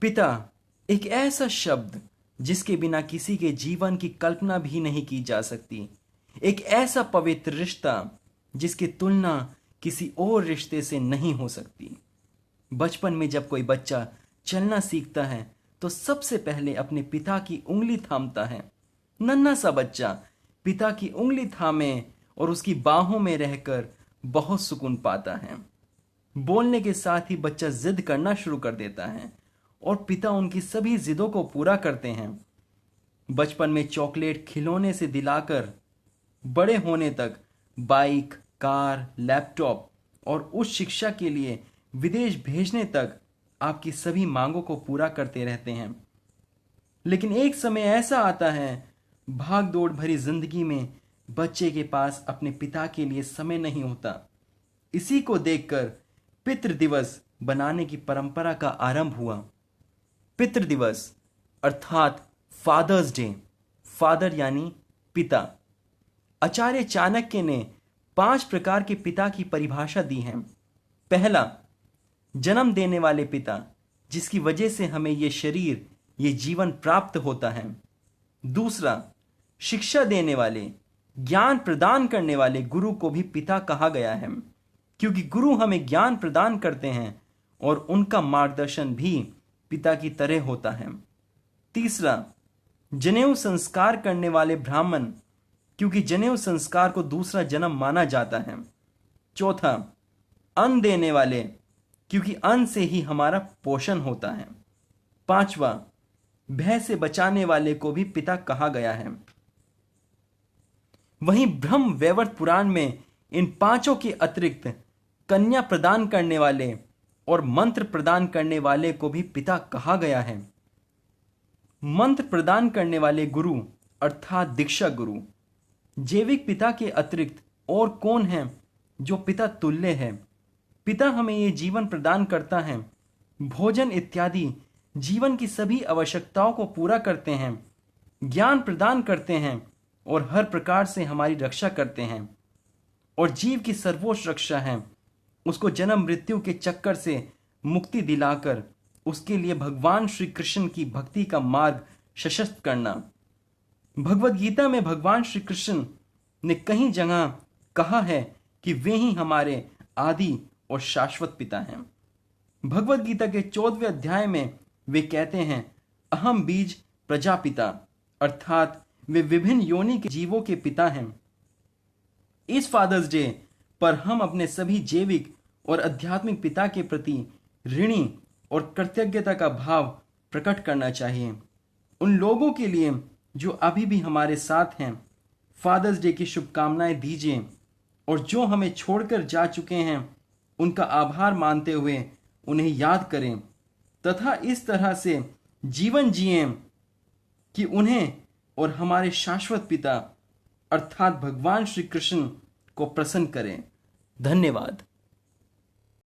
पिता एक ऐसा शब्द जिसके बिना किसी के जीवन की कल्पना भी नहीं की जा सकती। एक ऐसा पवित्र रिश्ता जिसकी तुलना किसी और रिश्ते से नहीं हो सकती। बचपन में जब कोई बच्चा चलना सीखता है तो सबसे पहले अपने पिता की उंगली थामता है। नन्हा सा बच्चा पिता की उंगली थामे और उसकी बाहों में रहकर बहुत सुकून पाता है। बोलने के साथ ही बच्चा जिद करना शुरू कर देता है और पिता उनकी सभी जिदों को पूरा करते हैं। बचपन में चॉकलेट खिलौने से दिलाकर बड़े होने तक बाइक, कार, लैपटॉप और उच्च शिक्षा के लिए विदेश भेजने तक आपकी सभी मांगों को पूरा करते रहते हैं। लेकिन एक समय ऐसा आता है, भाग दौड़ भरी जिंदगी में बच्चे के पास अपने पिता के लिए समय नहीं होता। इसी को देखकर पितृ दिवस बनाने की परंपरा का आरंभ हुआ। पितृ दिवस अर्थात फादर्स डे, फादर यानी पिता। आचार्य चाणक्य ने 5 प्रकार के पिता की परिभाषा दी है। पहला, जन्म देने वाले पिता, जिसकी वजह से हमें ये शरीर, ये जीवन प्राप्त होता है। दूसरा, शिक्षा देने वाले, ज्ञान प्रदान करने वाले गुरु को भी पिता कहा गया है, क्योंकि गुरु हमें ज्ञान प्रदान करते हैं और उनका मार्गदर्शन भी पिता की तरह होता है। तीसरा, जनेऊ संस्कार करने वाले ब्राह्मण, क्योंकि जनेऊ संस्कार को दूसरा जन्म माना जाता है। चौथा, अन्न देने वाले, क्योंकि अन्न से ही हमारा पोषण होता है। पांचवा, भय से बचाने वाले को भी पिता कहा गया है। वहीं ब्रह्म वैवर्त पुराण में इन 5 के अतिरिक्त कन्या प्रदान करने वाले और मंत्र प्रदान करने वाले को भी पिता कहा गया है। मंत्र प्रदान करने वाले गुरु अर्थात दीक्षा गुरु। जैविक पिता के अतिरिक्त और कौन है जो पिता तुल्य है। पिता हमें ये जीवन प्रदान करता है, भोजन इत्यादि जीवन की सभी आवश्यकताओं को पूरा करते हैं, ज्ञान प्रदान करते हैं और हर प्रकार से हमारी रक्षा करते हैं। और जीव की सर्वोच्च रक्षा है उसको जन्म मृत्यु के चक्कर से मुक्ति दिलाकर उसके लिए भगवान श्री कृष्ण की भक्ति का मार्ग सशक्त करना। भगवत गीता में भगवान श्री कृष्ण ने कई जगह कहा है कि वे ही हमारे आदि और शाश्वत पिता हैं। भगवत गीता के 14वें अध्याय में वे कहते हैं, अहम बीज प्रजापिता, अर्थात वे विभिन्न योनि के जीवों के पिता हैं। इस फादर्स डे पर हम अपने सभी जैविक और आध्यात्मिक पिता के प्रति ऋणी और कृतज्ञता का भाव प्रकट करना चाहिए। उन लोगों के लिए जो अभी भी हमारे साथ हैं, फादर्स डे की शुभकामनाएं दीजिए और जो हमें छोड़कर जा चुके हैं उनका आभार मानते हुए उन्हें याद करें तथा इस तरह से जीवन जिएं कि उन्हें और हमारे शाश्वत पिता अर्थात भगवान श्री कृष्ण को प्रसन्न करें। धन्यवाद।